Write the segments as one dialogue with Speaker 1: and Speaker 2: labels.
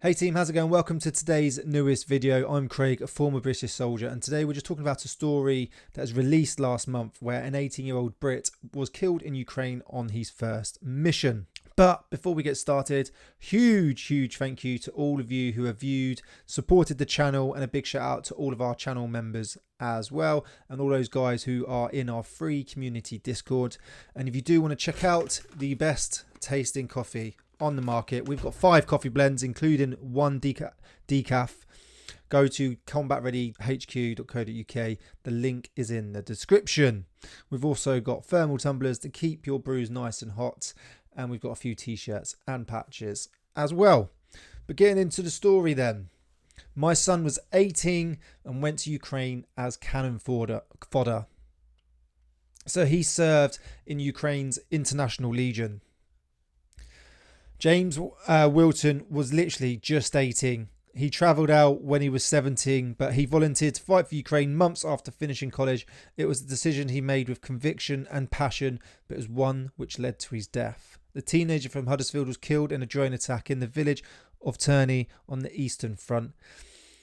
Speaker 1: Hey team, how's it going? Welcome to today's newest video. I'm Craig, a former British soldier, and today we're just talking about a story that was released last month where an 18-year-old Brit was killed in Ukraine on his first mission. But before we get started, huge thank you to all of you who have viewed, supported the channel, and a big shout out to all of our channel members as well, and all those guys who are in our free community Discord. And if you do want to check out the best tasting coffee on the market, we've got 5 coffee blends including 1 decaf. Go to combatreadyhq.co.uk. the link is in the description. We've also got thermal tumblers to keep your brews nice and hot, and we've got a few t-shirts and patches as well. But getting into the story then, my son was 18 and went to Ukraine as cannon fodder. So he served in Ukraine's International Legion. James Wilton was literally just 18. He travelled out when he was 17, but he volunteered to fight for Ukraine months after finishing college. It was a decision he made with conviction and passion, but it was one which led to his death. The teenager from Huddersfield was killed in a drone attack in the village of Turney on the Eastern Front.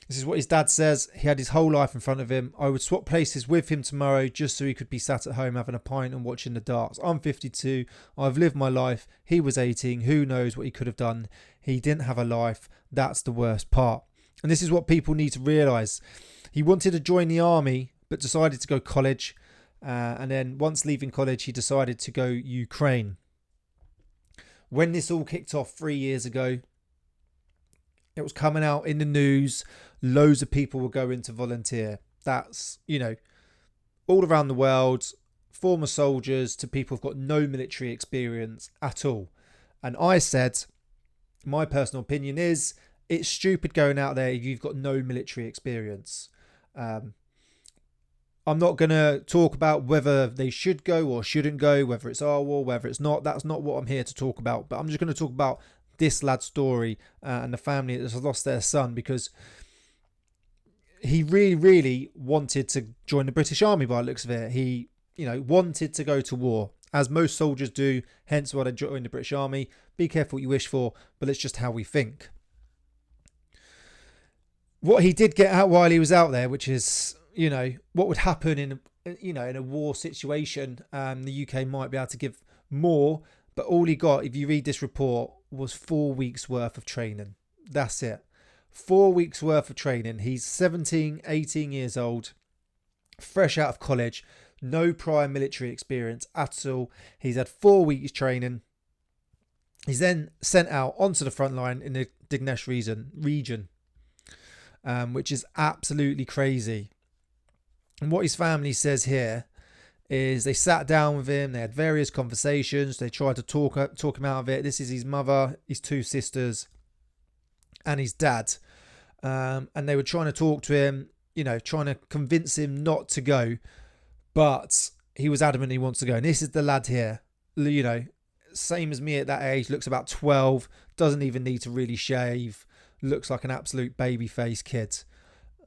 Speaker 1: This is what his dad says. He had his whole life in front of him. I would swap places with him tomorrow just so he could be sat at home having a pint and watching the darts. I'm 52. I've lived my life. He was 18. Who knows what he could have done? He didn't have a life. That's the worst part. And this is what people need to realise. He wanted to join the army but decided to go college. And then once leaving college, he decided to go Ukraine. When this all kicked off 3 years ago, it was coming out in the news. Loads of people were going to volunteer. That's, all around the world, former soldiers to people who've got no military experience at all. And I said, my personal opinion is, it's stupid going out there if you've got no military experience. I'm not going to talk about whether they should go or shouldn't go, whether it's our war, whether it's not. That's not what I'm here to talk about. But I'm just going to talk about this lad's story and the family that has lost their son, because he really wanted to join the British Army by the looks of it. He, wanted to go to war, as most soldiers do, hence why they joined the British Army. Be careful what you wish for, but it's just how we think. What he did get out while he was out there, which is, what would happen in a war situation, the UK might be able to give more, but all he got, if you read this report, was 4 weeks worth of training. That's it. 4 weeks worth of training. He's 17, 18 years old, fresh out of college, no prior military experience at all. He's had 4 weeks training. He's then sent out onto the front line in the Dignesh region, which is absolutely crazy. And what his family says here is they sat down with him, they had various conversations, they tried to talk him out of it. This is his mother, his 2 sisters, and his dad. And they were trying to talk to him, trying to convince him not to go. But he was adamant he wants to go. And this is the lad here, same as me at that age, looks about 12, doesn't even need to really shave, looks like an absolute baby-faced kid.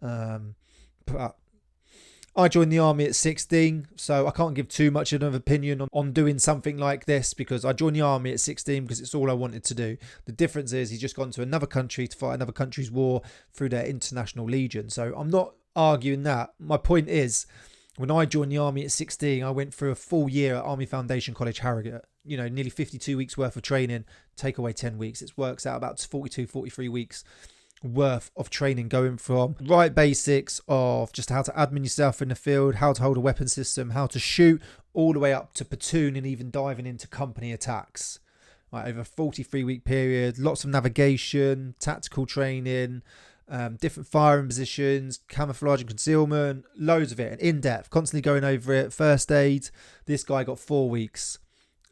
Speaker 1: But I joined the army at 16, so I can't give too much of an opinion on doing something like this, because I joined the army at 16 because it's all I wanted to do. The difference is he's just gone to another country to fight another country's war through their International Legion. So I'm not arguing that. My point is, when I joined the army at 16, I went through a full year at Army Foundation College, Harrogate. Nearly 52 weeks worth of training, take away 10 weeks. It works out about 42, 43 weeks worth of training, going from right basics of just how to admin yourself in the field, how to hold a weapon system, how to shoot, all the way up to platoon and even diving into company attacks. Right, over a 43-week period, lots of navigation, tactical training, different firing positions, camouflage and concealment, loads of it, and in depth, constantly going over it. First aid. This guy got 4 weeks.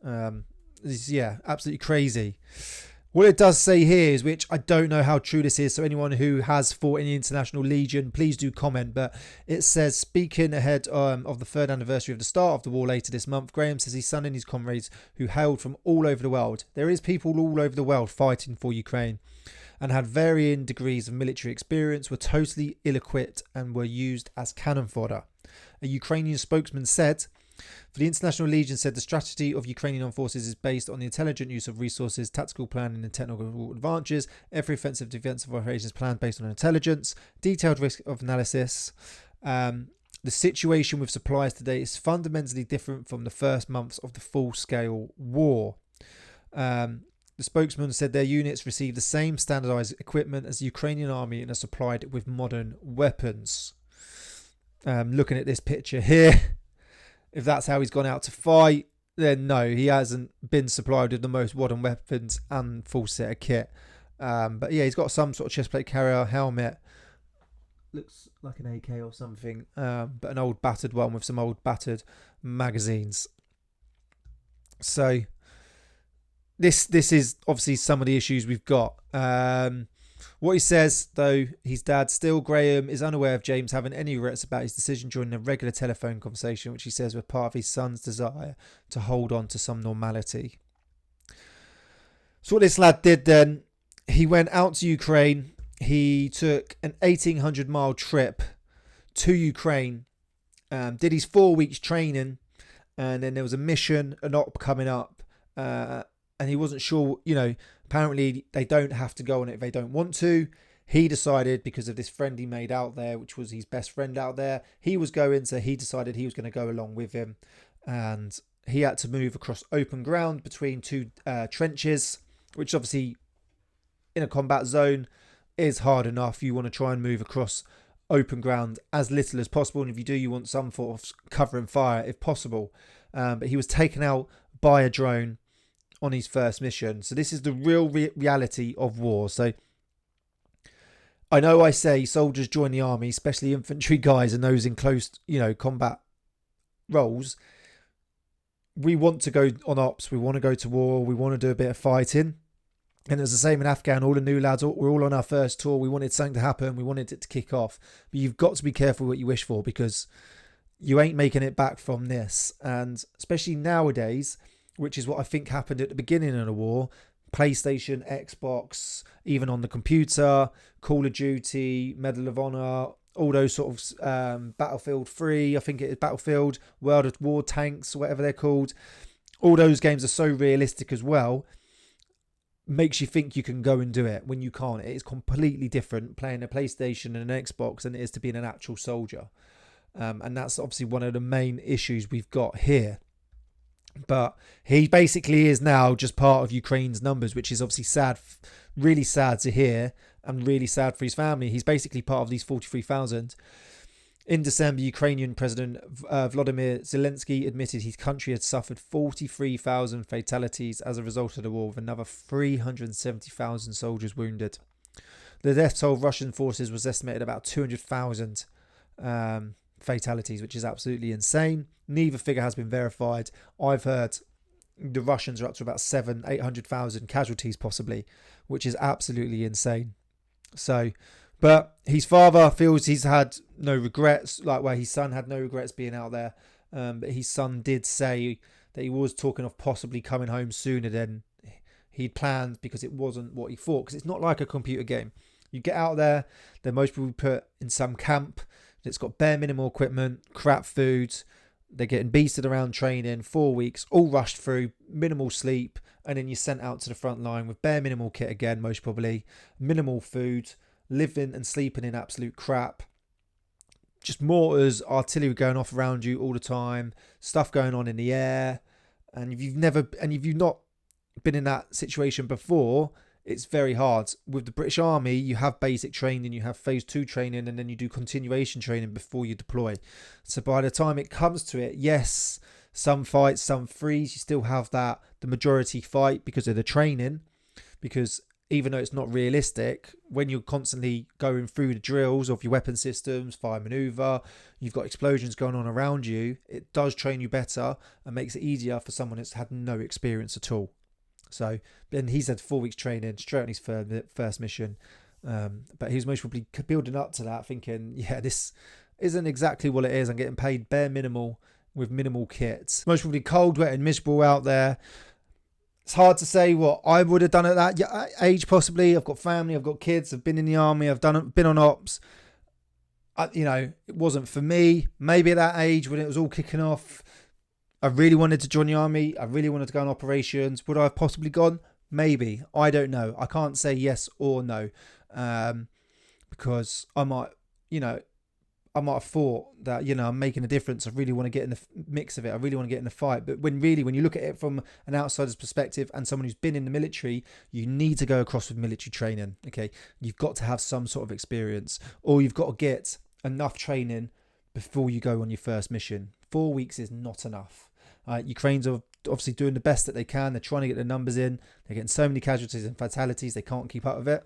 Speaker 1: Absolutely crazy. What it does say here is, which I don't know how true this is, so anyone who has fought in the International Legion, please do comment, but it says, speaking ahead of the 3rd anniversary of the start of the war later this month, Graham says his son and his comrades who hailed from all over the world. There is people all over the world fighting for Ukraine and had varying degrees of military experience, were totally ill-equipped and were used as cannon fodder. A Ukrainian spokesman said, For the International Legion said the strategy of Ukrainian armed forces is based on the intelligent use of resources, tactical planning and technical advantages. Every offensive defensive operation is planned based on intelligence, detailed risk of analysis. The situation with supplies today is fundamentally different from the first months of the full-scale war. The spokesman said their units receive the same standardized equipment as the Ukrainian army and are supplied with modern weapons. Looking at this picture here, if that's how he's gone out to fight, then no, he hasn't been supplied with the most modern weapons and full set of kit. But yeah, he's got some sort of chest plate carrier, helmet. Looks like an AK or something, but an old battered one with some old battered magazines. So this is obviously some of the issues we've got. What he says, though, his dad, still Graham, is unaware of James having any regrets about his decision during a regular telephone conversation, which he says were part of his son's desire to hold on to some normality. So what this lad did then, he went out to Ukraine. He took an 1,800-mile trip to Ukraine, did his 4 weeks training, and then there was a mission, an op coming up, and he wasn't sure, apparently they don't have to go on it if they don't want to. He decided, because of this friend he made out there, which was his best friend out there, he was going, so he decided he was going to go along with him, and he had to move across open ground between two trenches, which obviously in a combat zone is hard enough. You want to try and move across open ground as little as possible, and if you do, you want some sort of cover and fire if possible. But he was taken out by a drone on his first mission. So this is the real reality of war. So I know I say soldiers join the army, especially infantry guys and those in close, combat roles. We want to go on ops. We want to go to war. We want to do a bit of fighting. And it's the same in Afghan. All the new lads, we're all on our first tour. We wanted something to happen. We wanted it to kick off. But you've got to be careful what you wish for, because you ain't making it back from this. And especially nowadays, which is what I think happened at the beginning of the war, PlayStation, Xbox, even on the computer, Call of Duty, Medal of Honor, all those sort of Battlefield 3, I think it is Battlefield, World of War Tanks, whatever they're called. All those games are so realistic as well. Makes you think you can go and do it when you can't. It is completely different playing a PlayStation and an Xbox than it is to being an actual soldier. And that's obviously one of the main issues we've got here. But he basically is now just part of Ukraine's numbers, which is obviously sad, really sad to hear, and really sad for his family. He's basically part of these 43,000. In December, Ukrainian President Volodymyr Zelensky admitted his country had suffered 43,000 fatalities as a result of the war, with another 370,000 soldiers wounded. The death toll of Russian forces was estimated about 200,000 fatalities, which is absolutely insane. Neither figure has been verified. I've heard the Russians are up to about 800,000 casualties possibly, which is absolutely insane. So, but his father feels he's had no regrets, like where his son had no regrets being out there. But his son did say that he was talking of possibly coming home sooner than he'd planned, because it wasn't what he thought. Because it's not like a computer game. You get out there, then most people put in some camp. It's got bare minimal equipment, crap food. They're getting beasted around training, 4 weeks, all rushed through, minimal sleep, and then you're sent out to the front line with bare minimal kit again, most probably, minimal food, living and sleeping in absolute crap. Just mortars, artillery going off around you all the time, stuff going on in the air. And if you've not been in that situation before, it's very hard. With the British Army, you have basic training, you have phase 2 training, and then you do continuation training before you deploy. So by the time it comes to it, yes, some fights, some freeze, you still have the majority fight because of the training. Because even though it's not realistic, when you're constantly going through the drills of your weapon systems, fire maneuver, you've got explosions going on around you, it does train you better and makes it easier for someone that's had no experience at all. So, then he's had 4 weeks training straight on his first mission. But he was most probably building up to that, thinking, yeah, this isn't exactly what it is. I'm getting paid bare minimal with minimal kits. Most probably cold, wet and miserable out there. It's hard to say what I would have done at that age, possibly. I've got family, I've got kids, I've been in the army, I've been on ops. It wasn't for me. Maybe at that age when it was all kicking off, I really wanted to join the army. I really wanted to go on operations. Would I have possibly gone? Maybe. I don't know. I can't say yes or no, because I might, I might have thought that, I'm making a difference. I really want to get in the mix of it. I really want to get in the fight. But when you look at it from an outsider's perspective and someone who's been in the military, you need to go across with military training. Okay. You've got to have some sort of experience, or you've got to get enough training before you go on your first mission. 4 weeks is not enough. Ukraine's are obviously doing the best that they can. They're trying to get the numbers in. They're getting so many casualties and fatalities. They can't keep up with it.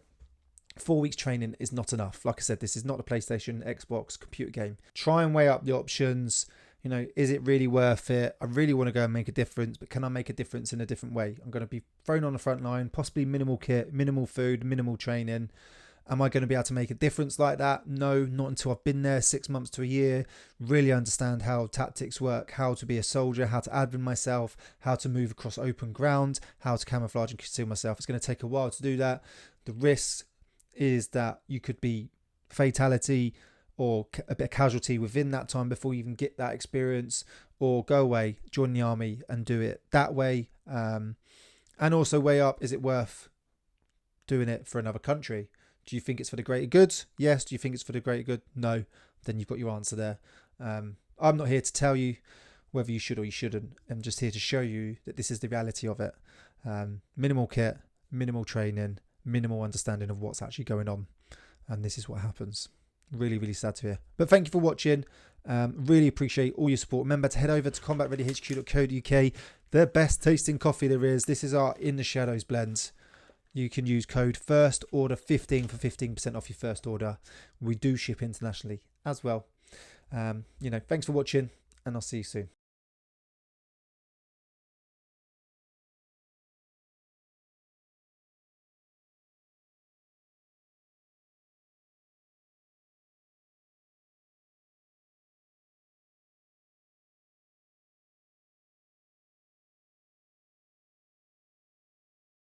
Speaker 1: 4 weeks training is not enough. Like I said, this is not a PlayStation, Xbox, computer game. Try and weigh up the options. Is it really worth it? I really want to go and make a difference, but can I make a difference in a different way? I'm going to be thrown on the front line, possibly minimal kit, minimal food, minimal training. Am I going to be able to make a difference like that? No, not until I've been there 6 months to a year, really understand how tactics work, how to be a soldier, how to admin myself, how to move across open ground, how to camouflage and conceal myself. It's going to take a while to do that. The risks is that you could be fatality or a bit of casualty within that time before you even get that experience, or go away, join the army and do it that way. And also weigh up, is it worth doing it for another country? Do you think it's for the greater good? Yes. Do you think it's for the greater good? No. Then you've got your answer there. I'm not here to tell you whether you should or you shouldn't. I'm just here to show you that this is the reality of it. Minimal kit, minimal training, minimal understanding of what's actually going on, and this is what happens. Really, really sad to hear. But thank you for watching. Really appreciate all your support. Remember to head over to combatreadyhq.co.uk. The best tasting coffee there is. This is our In the Shadows blend. You can use code FIRSTORDER15 for 15% off your first order. We do ship internationally as well. Thanks for watching, and I'll see you soon.